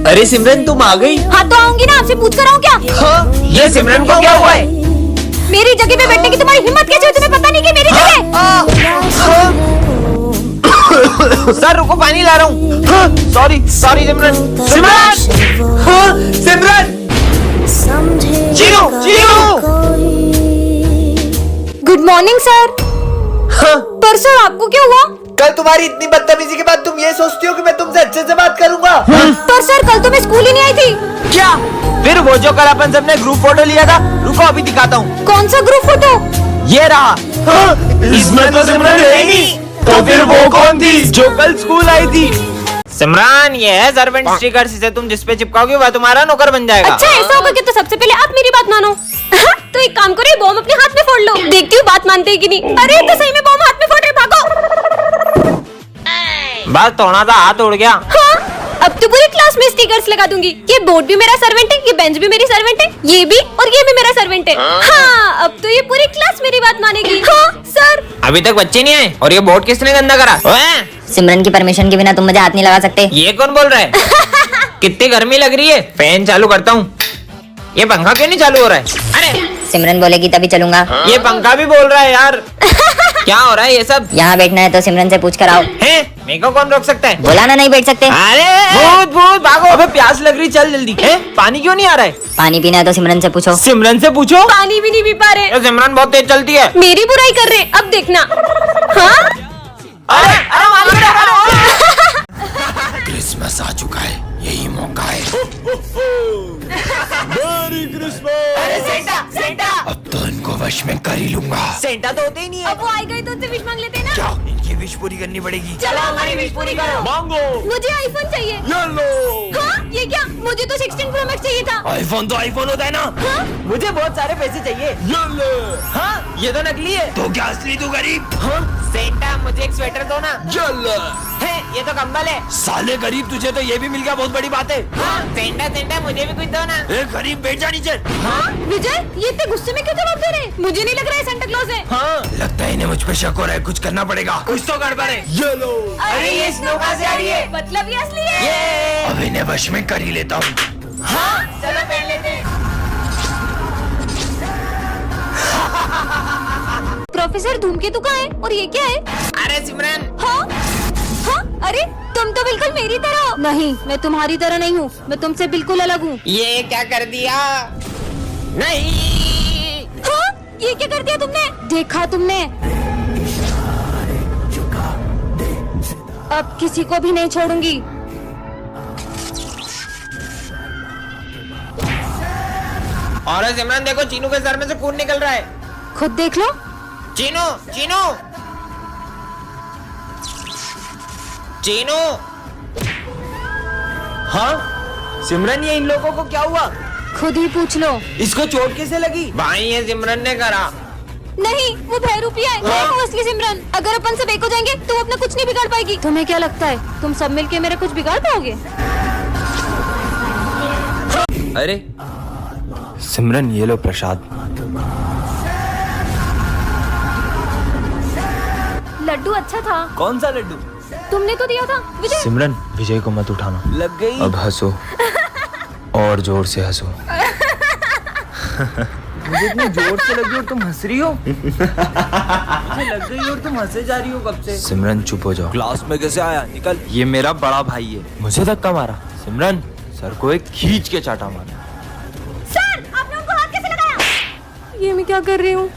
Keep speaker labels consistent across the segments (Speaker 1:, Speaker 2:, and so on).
Speaker 1: अरे सिमरन तुम आ गई।
Speaker 2: हाँ तो आऊंगी ना, आपसे पूछ कर आऊँ क्या?
Speaker 1: हाँ, ये सिमरन को क्या हुआ है?
Speaker 2: मेरी जगह पे बैठने की तुम्हारी हिम्मत कैसे हुई? तुम्हें पता नहीं कि मेरी जगह?
Speaker 1: सर रुको, पानी ला रहा हूँ। Sorry sorry Simran. Simran, Simran, Chinu Chinu.
Speaker 2: Good morning sir. पर सर आपको क्या हुआ?
Speaker 3: कल तुम्हारी इतनी बदतमीजी के बाद तुम ये सोचती हो कि मैं तुमसे अच्छे से बात करूंगा?
Speaker 2: पर सर कल तो मैं स्कूल ही नहीं आई थी।
Speaker 1: क्या? फिर वो जो कल अपन सबने ग्रुप फोटो लिया था, रुको अभी दिखाता हूँ।
Speaker 2: कौन सा ग्रुप फोटो?
Speaker 1: ये रहा। इसमें तो सिमरन रहेगी। तो फिर वो कौन थी जो कल स्कूल आई थी? सिमरन, ये है सर्वेंट स्टिकर, जिसे तुम जिस पे चिपकाओगे वह तुम्हारा नौकर बन जाएगा।
Speaker 2: अच्छा ऐसा होगा कि तो सबसे पहले आप मेरी बात मानो। तो एक काम करो, बॉम्ब अपने हाथ में फोड़ लो, देखती हूँ बात मानते हैं कि नहीं। अरे तो सही में बॉम्ब हाथ में फोड़ रहे, भागो।
Speaker 1: बस थोड़ा सा हाथ उड़ गया।
Speaker 2: हाँ, अब तो पूरी क्लास में स्टिकर्स लगा दूंगी। ये बोर्ड भी मेरा सर्वेंट है, ये बेंच भी मेरी सर्वेंट है, ये भी और ये भी मेरा सर्वेंट है। हाँ, अब तो ये पूरी क्लास मेरी बात मानेगी। हाँ सर।
Speaker 1: अभी तक बच्चे नहीं आए और ये बोर्ड किसने गंदा करा?
Speaker 4: सिमरन की परमिशन के बिना तुम मुझे हाथ नहीं लगा सकते।
Speaker 1: ये कौन बोल रहा है? कितनी गर्मी लग रही है, फैन चालू करता हूँ। ये पंखा क्यों नहीं चालू हो रहा है? अरे
Speaker 4: सिमरन बोलेगी तभी चलूंगा।
Speaker 1: ये पंखा भी बोल रहा है यार। क्या हो रहा है ये सब?
Speaker 4: यहाँ बैठना है तो सिमरन से पूछ कर आओ।
Speaker 1: हैं? मेरे को कौन रोक सकता है?
Speaker 4: बोला ना नहीं बैठ सकते।
Speaker 1: अरे भूत भूत भागो। अबे प्यास लग रही, चल जल्दी। हैं? पानी क्यों नहीं आ रहा है?
Speaker 4: पानी पीना है तो सिमरन से पूछो।
Speaker 1: सिमरन से पूछो।
Speaker 2: पानी भी नहीं पी पा रहे।
Speaker 1: ये सिमरन बहुत तेज चलती है।
Speaker 2: मेरी बुराई कर रहे, अब देखना। हाँ
Speaker 1: अरे अरे मालूम है, अरे
Speaker 3: क्रिसमस आ चुका है, यही मौका है।
Speaker 1: मेरी क्रिसमस। अरे सेंटा सेंटा।
Speaker 3: अब तो इनको वश में कर ही लूंगा।
Speaker 1: सेंटा तो होते ही नहीं है।
Speaker 2: अब वो आए गए तो उनसे विश मांग लेते हैं ना।
Speaker 3: क्या इनकी विश पूरी करनी पड़ेगी?
Speaker 2: चलो हमारी विश पूरी करो।
Speaker 1: मांगो।
Speaker 2: मुझे आईफोन चाहिए।
Speaker 1: ये लो।
Speaker 2: हाँ ये क्या? मुझे तो 16 प्रो मैक्स चाहिए था।
Speaker 3: आईफोन तो आईफोन होता है ना।
Speaker 2: हाँ?
Speaker 1: मुझे बहुत सारे पैसे चाहिए। ये लो। हाँ ये तो नकली है।
Speaker 3: तो क्या असली तू गरीब?
Speaker 1: हाँ सेंटा, मुझे एक स्वेटर दो ना। है ये तो कंबल है।
Speaker 3: साले गरीब, तुझे तो ये भी मिल गया, बहुत बड़ी बात है।
Speaker 1: हाँ सेंटा सेंटा, मुझे भी कुछ दो ना।
Speaker 3: ए गरीब, बैठ जा नीचे।
Speaker 2: हाँ? विजय ये इतने गुस्से में क्यों जवाब दे रहे? मुझे नहीं लग रहा है सेंटा क्लॉज है।
Speaker 1: हाँ
Speaker 3: लगता है इन्हें मुझ पे शक हो रहा है, कुछ करना पड़ेगा।
Speaker 1: कुछ तो गड़बड़ है। ये लो।
Speaker 2: अरे
Speaker 1: ये स्नो कहाँ से आ रही है?
Speaker 2: मतलब ये असली है।
Speaker 1: ये
Speaker 3: अब इन्हें वश में कर ही लेता हूँ।
Speaker 1: हाँ चलो पहन लेते हैं।
Speaker 2: प्रोफेसर धूमकेतु कहाँ है और ये क्या है?
Speaker 1: अरे सिमरन।
Speaker 2: हाँ? हाँ? अरे तुम तो बिल्कुल मेरी तरह हो। नहीं, मैं तुम्हारी तरह नहीं हूँ, मैं तुमसे बिल्कुल अलग हूँ।
Speaker 1: ये क्या कर दिया? नहीं।
Speaker 2: हाँ? ये क्या कर दिया तुमने? देखा तुमने? अब किसी को भी नहीं छोड़ूंगी।
Speaker 1: और सिमरन देखो, चीनू के सर में से खून निकल रहा है।
Speaker 2: खुद देख लो।
Speaker 1: चीनू चीनू चीनू। हाँ सिमरन, ये इन लोगों को क्या हुआ?
Speaker 2: खुद ही पूछ लो।
Speaker 1: इसको चोट कैसे लगी? भाई ये सिमरन ने करा।
Speaker 2: नहीं, वो बहरूपिया है। मैं हूँ असली सिमरन। अगर अपन सब एक हो जाएंगे तो अपना कुछ नहीं बिगाड़ पाएगी। तुम्हें क्या लगता है तुम सब मिलके मेरा कुछ बिगाड़ पाओगे?
Speaker 1: अरे सिमरन, ये लो प्रसाद।
Speaker 2: लड्डू अच्छा था।
Speaker 1: कौन सा लड्डू?
Speaker 2: तुमने तो दिया था विजय।
Speaker 5: सिमरन, विजय को मत उठाना।
Speaker 1: लग गई।
Speaker 5: अब हंसो और जोर से हंसो।
Speaker 1: मुझे इतनी जोर से लगी और तुम हंस रही हो। मुझे लग गई और तुम हंसे जा रही हो कब से।
Speaker 5: सिमरन चुप हो जाओ।
Speaker 1: क्लास में कैसे आया? निकल।
Speaker 5: ये मेरा बड़ा भाई है, मुझे धक्का मारा। सिमरन, सर को एक खींच के चाटा मारा।
Speaker 2: सर, आपने उनको हाथ कैसे लगाया? ये मैं क्या कर रही हूँ?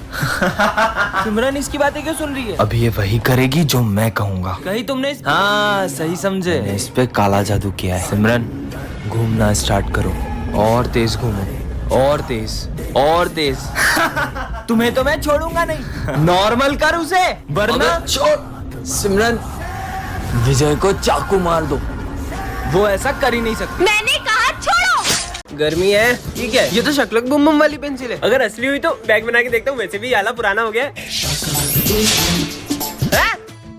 Speaker 1: सिमरन इसकी बातें क्यों सुन रही है?
Speaker 5: अब ये वही करेगी जो मैं कहूँगा।
Speaker 1: कहीं तुमने हाँ सही समझे।
Speaker 5: मैंने इस पे काला जादू किया है। सिमरन, घूमना स्टार्ट करो और तेज घूमो, और तेज और तेज।
Speaker 1: तुम्हें तो मैं छोड़ूंगा नहीं। नॉर्मल कर उसे, वरना
Speaker 5: छोड़। सिमरन, विजय को चाकू मार दो।
Speaker 1: वो ऐसा कर ही नहीं सकती।
Speaker 2: मैंने कहा छोड़ो।
Speaker 1: गर्मी है। ठीक है, ये तो शक्लक बुम बम वाली पेंसिल है। अगर असली हुई तो बैग बना के देखता हूँ। वैसे भी आला पुराना हो गया है।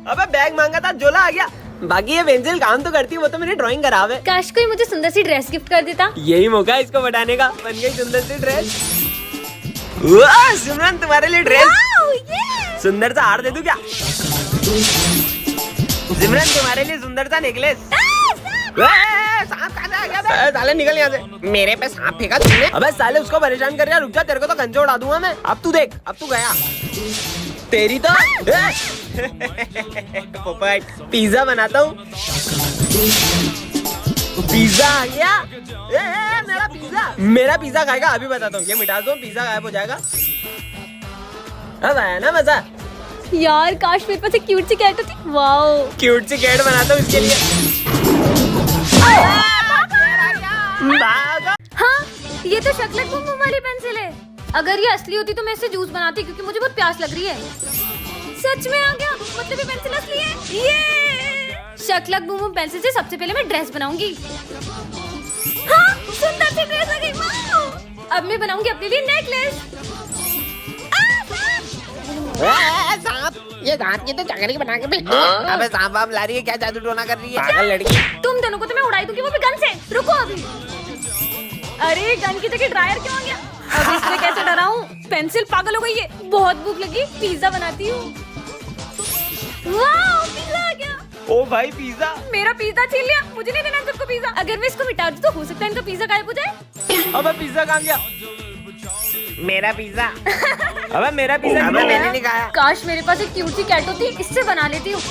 Speaker 1: अबे बैग मांगा था, झोला आ गया। बाकी ये पेंसिल काम तो करती है, वो तो मेरी ड्राइंग खराब है।
Speaker 2: काश कोई मुझे सुंदर सी ड्रेस गिफ्ट कर देता।
Speaker 1: यही मौका है इसको बढ़ाने का। बन गई सुंदर सी ड्रेस। वाह सिमरन, तुम्हारे लिए ड्रेस। सुंदर सा हार दे दूं क्या? सिमरन, तुम्हारे लिए सुंदर सा नेकलेस। सांप कहाँ से आ गया बे?
Speaker 6: अबे साले निकल यहाँ से। मेरे पे सांप फेंका तुमने। अबे साले उसको परेशान कर रहा, रुक जा, तेरे को तो गंजे उड़ा दूंगा मैं। अब तू देख, अब तू गया तेरी तो। पोपट पिज्जा बनाता हूँ। पिज्जा आ गया। मेरा पिज्जा खाएगा, अभी बताता हूँ। ये मिटा दो, पिज्जा गायब हो जाएगा। अब आया ना मजा।
Speaker 2: यार काश मेरे पास एक क्यूट सी कैट होती। वाओ
Speaker 6: क्यूट सी कैट बनाता हूँ इसके लिए।
Speaker 2: हाँ ये तो शक्लक बूम बूम वाली पेंसिल है। अगर ये असली होती तो मैं इससे जूस बनाती, क्योंकि मुझे बहुत प्यास लग रही है। सच में आ गया, मतलब ये पेंसिल असली है। ये शक्लक बूम बूम पेंसिल से सबसे पहले मैं ड्रेस बनाऊंगी। हाँ सुंदर सी ड्रेस आ गई। वाओ अब मैं बनाऊंगी अपने लिए नेकलेस।
Speaker 6: सांप, ये सांप की तो चकरी बना के भेज दो। अबे सांप वाप ला रही है क्या, जादू टोना कर रही है पागल लड़की।
Speaker 2: तुम दोनों को तो मैं उड़ाई दूंगी, वो भी गन से। रुको अभी। अरे गन की जगह ड्रायर क्यों आ गया? अब इसमें कैसे डराऊं? पेंसिल पागल हो गई है। बहुत भूख लगी, पिज्जा बनाती हूँ। वाह पिज्जा आ गया।
Speaker 6: ओ भाई पिज्जा।
Speaker 2: मेरा पिज्जा छीन लिया, मुझे नहीं देना तुमको पिज्जा। अगर मैं इसको मिटा दूं तो हो सकता है इनका पिज्जा गायब हो जाए।
Speaker 6: अबे पिज्जा कहाँ गया? मेरा पिज्जा। अबे मेरा पिज्जा मैंने नहीं खाया।
Speaker 2: काश मेरे पास एक क्यूट सी कैट होती, इससे बना लेती हूँ।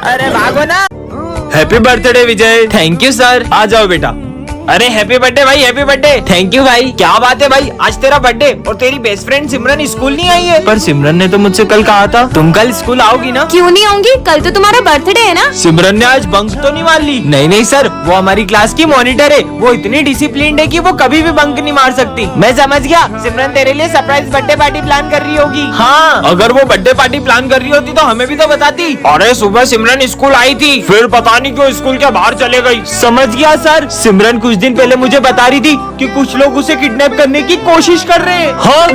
Speaker 6: अरे भागो ना।
Speaker 5: Happy birthday Vijay. Thank you sir. आ जाओ बेटा।
Speaker 1: अरे हैप्पी बर्थडे भाई, हैप्पी बर्थडे।
Speaker 5: थैंक यू भाई।
Speaker 1: क्या बात है भाई, आज तेरा बर्थडे और तेरी बेस्ट फ्रेंड सिमरन स्कूल नहीं आई है।
Speaker 5: पर सिमरन ने तो मुझसे कल कहा था तुम कल स्कूल आओगी ना।
Speaker 2: क्यों नहीं आऊंगी, कल तो तुम्हारा बर्थडे है ना।
Speaker 5: सिमरन ने आज बंक तो नहीं मार ली? नहीं सर, वो हमारी क्लास की मॉनिटर है। वो इतनी डिसिप्लिन्ड है कि वो कभी भी बंक नहीं मार सकती।
Speaker 1: मैं समझ गया, सिमरन तेरे लिए सरप्राइज बर्थडे पार्टी प्लान कर रही होगी।
Speaker 5: हाँ, अगर वो बर्थडे पार्टी प्लान कर रही होती तो हमें भी तो बताती।
Speaker 1: अरे सुबह सिमरन स्कूल आई थी, फिर पता नहीं क्यों स्कूल के बाहर चले गई।
Speaker 5: समझ गया सर। सिमरन कुछ दिन पहले मुझे बता रही थी कि कुछ लोग उसे किडनैप करने की कोशिश कर रहे हैं। हाँ,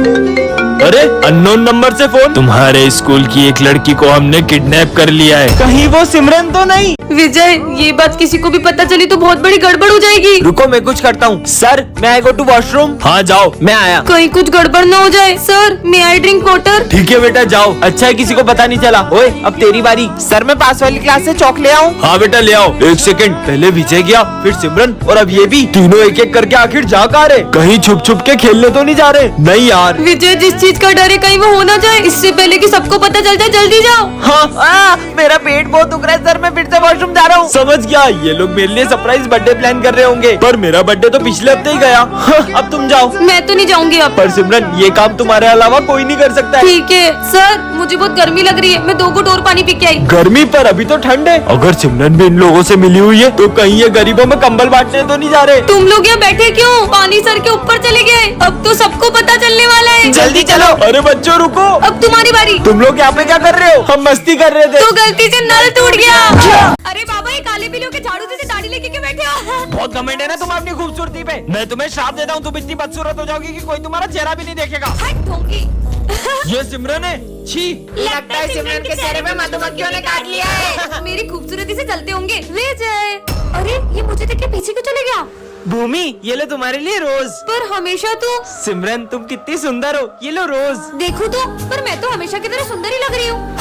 Speaker 5: अरे अननोन नंबर से फोन। तुम्हारे स्कूल की एक लड़की को हमने किडनैप कर लिया है। कहीं वो सिमरन तो नहीं?
Speaker 2: विजय ये बात किसी को भी पता चली तो बहुत बड़ी गड़बड़ हो जाएगी।
Speaker 5: रुको मैं कुछ करता हूँ। सर मैं आई गो टू वॉशरूम। हाँ जाओ, मैं आया।
Speaker 2: कहीं कुछ गड़बड़ न हो जाए। सर मैं आई ड्रिंक वाटर।
Speaker 5: ठीक है बेटा जाओ। अच्छा है किसी को पता नहीं चला। ओए अब तेरी बारी।
Speaker 1: सर मैं पास वाली क्लास से चौक ले आऊं?
Speaker 5: हाँ बेटा ले आओ। एक सेकंड, पहले विजय गया, फिर सिमरन और अब ये भी। तीनों एक एक करके आखिर जा कहाँ रहे? कहीं छुप छुप के खेलने तो नहीं जा रहे? नहीं यार।
Speaker 2: विजय जिस चीज का डर है कहीं वो हो ना जाए, इससे पहले कि सबको पता चल जाए जल्दी जाओ।
Speaker 5: हाँ
Speaker 1: मेरा पेट बहुत दुख रहा है सर, मैं फिर से वॉशरूम जा रहा हूँ।
Speaker 5: समझ गया, ये लोग मेरे लिए सरप्राइज बर्थडे प्लान कर रहे होंगे। पर मेरा बर्थडे तो पिछले हफ्ते ही गया। हाँ, अब तुम जाओ।
Speaker 2: मैं तो नहीं जाऊंगी अब।
Speaker 5: पर सिमरन ये काम तुम्हारे अलावा कोई नहीं कर सकता है।
Speaker 2: ठीक है सर, मुझे बहुत गर्मी लग रही है, मैं 2 घूंट और पानी पी के आई।
Speaker 5: गर्मी पर अभी तो ठंड है। अगर सिमरन भी इन लोगों से मिली हुई है तो कहीं ये गरीबों में कंबल बांटने तो नहीं जा रहे?
Speaker 2: तुम लोग यहाँ बैठे क्यों? पानी सर के ऊपर चले गए, अब तो सबको पता चलने वाला है।
Speaker 1: जल्दी चलो।
Speaker 5: अरे बच्चों रुको,
Speaker 2: अब तुम्हारी बारी।
Speaker 5: तुम लोग यहाँ पे क्या कर रहे हो? हम मस्ती कर रहे थे।
Speaker 2: तो गलती से नल टूट गया। अरे बाबा ये काले बिल्लियों के झाड़ू जैसे दाढ़ी लेके क्यों बैठे हो?
Speaker 1: बहुत घमंड है ना तुम अपनी खूबसूरती पे। मैं तुम्हें श्राप देता हूँ, तुम इतनी बदसूरत हो जाओगी कि कोई तुम्हारा चेहरा भी नहीं देखेगा।
Speaker 2: हट ढोंगी।
Speaker 5: ये सिमरन है। छी,
Speaker 2: लगता है सिमरन के चेहरे पे मधुमक्खियों ने काट लिया है। मेरी खूबसूरती से चलते होंगे। विजय, अरे ये मुझे देख के पीछे क्यों चले गया?
Speaker 5: भूमि ये लो तुम्हारे लिए रोज।
Speaker 2: पर हमेशा तो।
Speaker 5: सिमरन तुम कितनी सुंदर हो, ये लो रोज।
Speaker 2: देखो तो, पर मैं तो हमेशा की तरह सुंदर ही लग रही हूँ।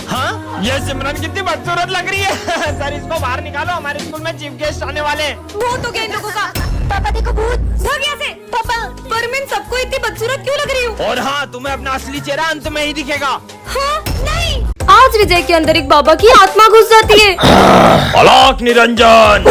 Speaker 1: हाँ ये सिमरन कितनी बदसूरत लग रही है। सर इसको बाहर निकालो, हमारे स्कूल में चीफ गेस्ट आने वाले हैं।
Speaker 2: भूत हो गया इन लोगों का। पापा देखो भूत। भाग यहाँ से पापा। पर मैं इन सबको इतनी बदसूरत क्यों लग रही हूँ?
Speaker 1: और हाँ तुम्हें अपना असली चेहरा अंत में ही दिखेगा।
Speaker 2: हाँ नहीं, आज विजय के अंदर एक बाबा की आत्मा घुस जाती है।
Speaker 5: अलाक निरंजन।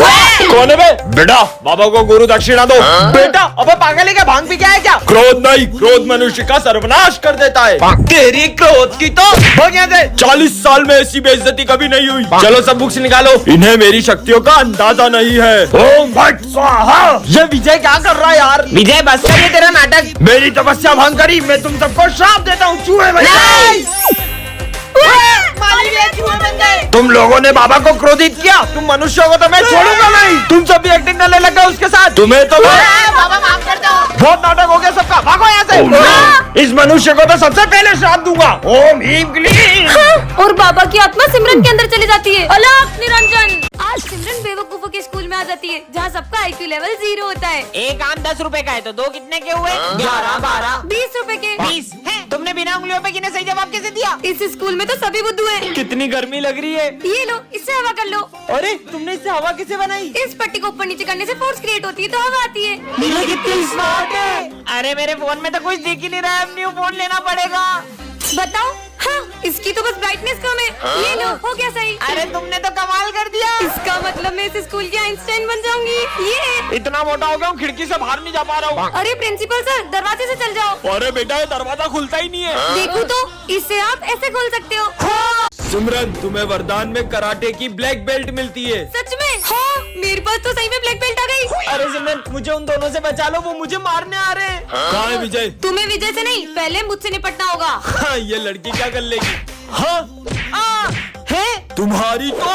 Speaker 5: कौन है बे? बेटा बाबा को गुरु दक्षिणा दो।
Speaker 1: बेटा अबे पागल है क्या, भांग पी के आया क्या?
Speaker 5: क्रोध नहीं, क्रोध मनुष्य का सर्वनाश कर देता है। तेरी क्रोध की तो
Speaker 1: भाग यहाँ से।
Speaker 5: 40 साल में ऐसी बेइज्जती कभी नहीं हुई। चलो सब बुक्स निकालो, इन्हें मेरी शक्तियों का अंदाजा नहीं है। ओम भट स्वाहा।
Speaker 1: ये विजय क्या कर रहा है यार? विजय बस कर, ये तेरा नाटक।
Speaker 5: मेरी तपस्या भंग करी, मैं तुम सबको श्राप देता हूँ। चूहे बन गए। तुम लोगों ने बाबा को क्रोधित किया, तुम मनुष्यों को तो मैं छोड़ूंगा नहीं। तुम सब भी एक्टिंग करने लगा उसके साथ। तुम्हें तो
Speaker 2: बाबा माफ कर दो।
Speaker 5: बहुत नाटक हो गया सबका, भागो यहाँ से। इस मनुष्य को तो सबसे पहले श्राप दूंगा। ओम ह्रीम क्लीम।
Speaker 2: और बाबा की आत्मा सिमरन के अंदर चली जाती है। अलाक निरंजन। आज सिमरन बेवकूफों के स्कूल में आ जाती है, जहाँ सबका IQ लेवल 0 होता है।
Speaker 1: एक आम 10 रुपए का है तो 2 कितने के हुए? 11, 12,
Speaker 2: 20 रुपए के।
Speaker 1: 20 है। तुमने बिना उंगलियों पे गिने सही जवाब कैसे दिया?
Speaker 2: इस स्कूल में तो सभी बुद्धू हैं।
Speaker 5: कितनी गर्मी लग रही है।
Speaker 2: ये लो, इससे हवा कर लो।
Speaker 5: अरे तुमने इससे हवा कैसे बनाई?
Speaker 2: इस पट्टी को ऊपर नीचे करने से फोर्स क्रिएट होती है तो हवा आती है।
Speaker 5: ये कितनी स्मार्ट है।
Speaker 1: अरे मेरे फोन में तो कुछ दिख ही नहीं रहा है, अब न्यू फोन लेना पड़ेगा।
Speaker 2: बताओ। हाँ, इसकी तो बस ब्राइटनेस कम है। ये लो, हो गया सही।
Speaker 1: अरे तुमने तो कमाल कर दिया।
Speaker 2: इसका मतलब मैं इस स्कूल की आइंस्टाइन बन जाऊंगी। ये
Speaker 5: इतना मोटा हो गया हूँ, खिड़की से बाहर नहीं जा पा रहा हूँ।
Speaker 2: अरे प्रिंसिपल सर, दरवाजे से चल जाओ।
Speaker 5: अरे बेटा ये दरवाजा खुलता ही नहीं है।
Speaker 2: देखो तो, इससे आप ऐसे खोल सकते हो।
Speaker 5: सिमरन तुम्हें वरदान में कराटे की ब्लैक बेल्ट मिलती है।
Speaker 2: सच में? हाँ, मेरे पास तो सही में ब्लैक बेल्ट आ गई।
Speaker 5: अरे सिमरन मुझे उन दोनों से बचा लो, वो मुझे मारने आ रहे हैं। कहाँ है विजय?
Speaker 2: तुम्हें विजय से नहीं, पहले मुझसे निपटना होगा।
Speaker 5: हाँ ये लड़की क्या कर लेगी? हाँ है तुम्हारी तो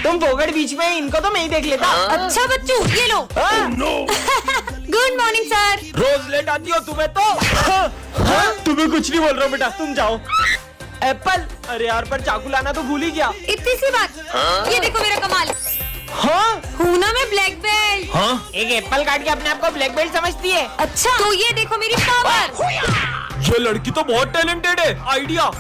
Speaker 1: तुम फोगड़ बीच में, इनको तो मैं ही देख लेता।
Speaker 2: अच्छा बच्चू, ये लो। Good morning sir.
Speaker 5: रोज लेट आती हो तुम्हें तो। तुम्हें कुछ नहीं बोल रहा हूँ बेटा, तुम जाओ। एप्पल, अरे यार पर चाकू लाना तो भूल ही गया।
Speaker 2: इतनी सी बात। ये देखो मेरा कमाल।
Speaker 5: हाँ
Speaker 2: हूँ ना मैं ब्लैक बेल्ट।
Speaker 5: हाँ
Speaker 1: एक एप्पल काट के अपने आप को ब्लैक बेल्ट समझती है।
Speaker 2: अच्छा, तो ये देखो मेरी पावर।
Speaker 5: ये लड़की तो बहुत टैलेंटेड है। आइडिया।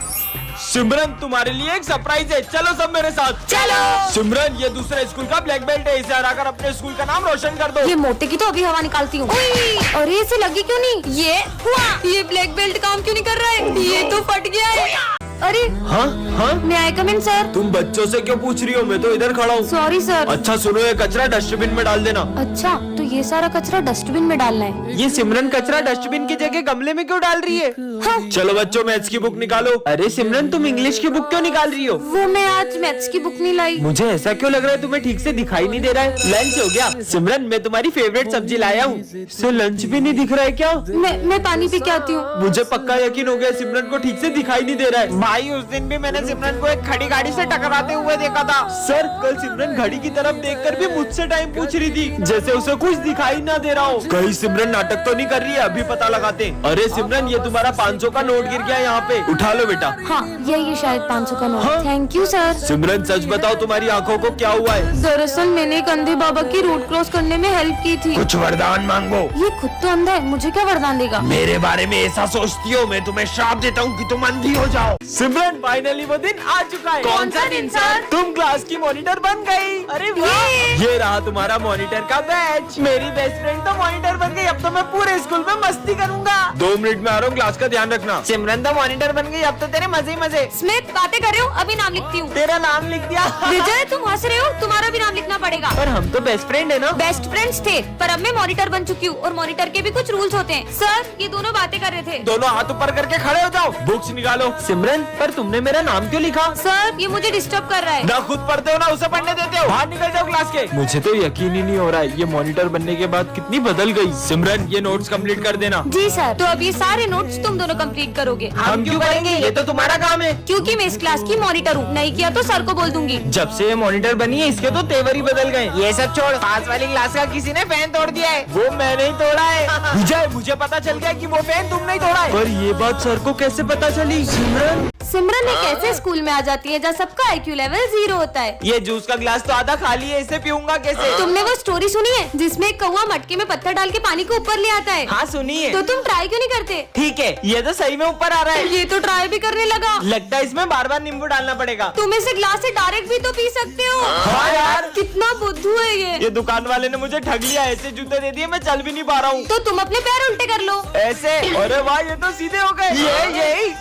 Speaker 5: सिमरन तुम्हारे लिए एक सरप्राइज है, चलो सब मेरे साथ।
Speaker 2: चलो।
Speaker 5: सिमरन ये दूसरे स्कूल का ब्लैक बेल्ट है, इसे हराकर अपने स्कूल का नाम रोशन कर दो।
Speaker 2: ये मोटे की तो अभी हवा निकालती हूँ। अरे इसे लगी क्यों नहीं? ये हुआ। ये ब्लैक बेल्ट काम क्यों नहीं कर रहा है? ये तो फट गया है। अरे
Speaker 5: हाँ हाँ
Speaker 2: मैं आई कम इन सर।
Speaker 5: तुम बच्चों से क्यों पूछ रही हो, मैं तो इधर खड़ा हूँ।
Speaker 2: Sorry sir.
Speaker 5: अच्छा सुनो, ये कचरा डस्टबिन में डाल देना।
Speaker 2: अच्छा, तो ये सारा कचरा डस्टबिन में डालना है।
Speaker 5: ये सिमरन कचरा डस्टबिन की जगह गमले में क्यों डाल रही है?
Speaker 2: हाँ।
Speaker 5: चलो बच्चों मैथ्स की बुक निकालो। अरे सिमरन तुम इंग्लिश की बुक क्यों निकाल रही हो?
Speaker 2: वो मैं आज मैथ्स की बुक नहीं लाई।
Speaker 5: मुझे ऐसा क्यों लग रहा है तुम्हें ठीक से दिखाई नहीं दे रहा है? लंच हो गया? सिमरन मैं तुम्हारी फेवरेट सब्जी लाया हूँ। इससे लंच भी नहीं दिख रहा है क्या?
Speaker 2: मैं पानी पी के आती हूँ।
Speaker 5: मुझे पक्का यकीन हो गया सिमरन को ठीक से दिखाई नहीं दे रहा है।
Speaker 1: भाई उस दिन भी मैंने सिमरन को एक खड़ी गाड़ी से टकराते हुए देखा था।
Speaker 5: सर कल सिमरन घड़ी की तरफ देखकर भी मुझसे टाइम पूछ रही थी, जैसे उसे कुछ दिखाई ना दे रहा हो। कहीं सिमरन नाटक तो नहीं कर रही है? अभी पता लगाते हैं। अरे सिमरन ये तुम्हारा 500 का नोट गिर गया यहाँ पे, उठा लो बेटा।
Speaker 2: हाँ, ये शायद 500 का नोट।
Speaker 5: हाँ?
Speaker 2: Thank you sir.
Speaker 5: सिमरन सच बताओ तुम्हारी आंखों को क्या हुआ है?
Speaker 2: दरअसल मैंने एक अंधे बाबा की रोड क्रॉस करने में हेल्प की थी।
Speaker 5: कुछ वरदान मांगो।
Speaker 2: ये खुद तो अंधा है, मुझे क्या वरदान देगा?
Speaker 5: मेरे बारे में ऐसा सोचती हो, मैं तुम्हें श्राप देता हूँ कि तुम अंधी हो जाओ। सिमरन फाइनली वो दिन आ चुका है।
Speaker 2: कौन सा दिन सर?
Speaker 5: तुम क्लास की मॉनिटर बन गई। अरे वाह, ये रहा तुम्हारा मॉनिटर का बैच। मेरी बेस्ट फ्रेंड तो मॉनिटर बन गई, अब तो मैं पूरे स्कूल में मस्ती करूंगा। 2 मिनट में आ रहा हूँ, क्लास का ध्यान रखना।
Speaker 1: सिमरन तो मॉनिटर बन गई, अब तो तेरे मजे ही मजे।
Speaker 2: स्मिथ बातें कर रहे हो? अभी नाम लिखती हूँ।
Speaker 1: तेरा नाम लिख दिया।
Speaker 2: विजय तुम हंस रहे हो? तुम्हारा भी नाम लिखना पड़ेगा।
Speaker 5: पर हम तो बेस्ट फ्रेंड है ना।
Speaker 2: बेस्ट फ्रेंड्स थे, पर अब मैं मॉनिटर बन चुकी हूँ और मॉनिटर के भी कुछ रूल्स होते हैं। सर ये दोनों बातें कर रहे थे।
Speaker 5: दोनों हाथ ऊपर करके खड़े हो जाओ, बुक्स निकालो। सिमरन पर तुमने मेरा नाम क्यों लिखा?
Speaker 2: सर ये मुझे डिस्टर्ब कर रहा है।
Speaker 5: ना खुद पढ़ते हो ना उसे पढ़ने देते हो। बाहर निकल जाओ क्लास के। मुझे तो यकीन ही नहीं हो रहा है, ये मॉनिटर बनने के बाद कितनी बदल गई। सिमरन ये नोट्स कंप्लीट कर देना।
Speaker 2: जी सर। तो अब ये सारे नोट्स तुम दोनों कंप्लीट करोगे।
Speaker 5: हम क्यों करेंगे, ये तो तुम्हारा काम है।
Speaker 2: क्योंकि मैं इस क्लास की मॉनिटर हूँ, नहीं किया तो सर को बोल दूंगी।
Speaker 5: जब से ये मॉनिटर बनी है इसके तो तेवर ही बदल गए।
Speaker 1: ये सब छोड़, पास वाली क्लास का किसी ने फैन तोड़ दिया है।
Speaker 5: वो मैंने ही तोड़ा है। विजय मुझे पता चल गया कि वो फैन तुमने ही तोड़ा है। पर ये बात सर को कैसे पता चली? सिमरन
Speaker 2: सिमरन एक ऐसे स्कूल में आ जाती है जहाँ सबका IQ लेवल 0 होता है।
Speaker 1: ये जूस का गिलास तो आधा खाली है, इसे पीऊंगा कैसे?
Speaker 2: तुमने वो स्टोरी सुनी है जिसमें एक कौवा मटके में पत्थर डाल के पानी को ऊपर ले आता है?
Speaker 1: हाँ सुनिए।
Speaker 2: तो तुम ट्राई क्यों नहीं करते?
Speaker 1: ठीक है, ये तो सही में ऊपर आ रहा है।
Speaker 2: ये तो ट्राई भी करने लगा।
Speaker 1: लगता है इसमें बार बार नींबू डालना पड़ेगा।
Speaker 2: तुम इसे ग्लास से डायरेक्ट भी तो पी सकते हो।
Speaker 5: हाँ यार,
Speaker 2: कितना बुद्धू है
Speaker 5: ये दुकान वाले ने मुझे ठग लिया। ऐसे जूते दे दिए, मैं चल भी नहीं पा रहा हूँ।
Speaker 2: तो तुम अपने पैर उल्टे कर लो।
Speaker 1: ऐसे?
Speaker 5: अरे वाह, ये तो सीधे हो गए।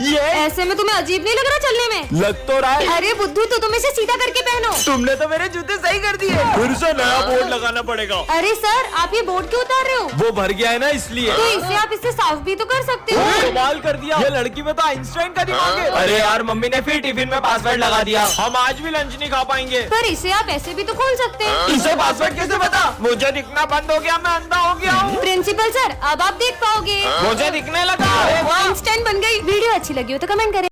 Speaker 5: ये
Speaker 2: ऐसे में तुम्हें अजीब नहीं लग रहा चलने में?
Speaker 5: लग तो रहा है।
Speaker 2: अरे बुद्धू, तो तुम इसे सीधा करके पहनो।
Speaker 1: तुमने तो मेरे जूते सही कर दिए।
Speaker 5: फिर से नया बोर्ड लगाना पड़ेगा।
Speaker 2: अरे सर आप ये बोर्ड क्यों उतार रहे हो?
Speaker 5: वो भर गया है ना इसलिए।
Speaker 2: तो इसे आप इससे साफ भी तो कर सकते हो।
Speaker 5: कमाल कर दिया, ये लड़की में तो आइंस्टाइन का दिमाग है। अरे यार मम्मी ने फिर टिफिन में पासवर्ड लगा दिया, हम आज भी लंच नहीं खा पाएंगे।
Speaker 2: पर इसे आप ऐसे भी तो खोल सकते हैं।
Speaker 5: इसे पासवर्ड कैसे पता?
Speaker 1: मुझे दिखना बंद हो गया, मैं अंधा हो गया हूँ।
Speaker 2: प्रिंसिपल सर अब आप देख पाओगे।
Speaker 1: मुझे दिखने लगा।
Speaker 2: आइंस्टाइन बन गई। वीडियो अच्छी लगी हो तो कमेंट करें।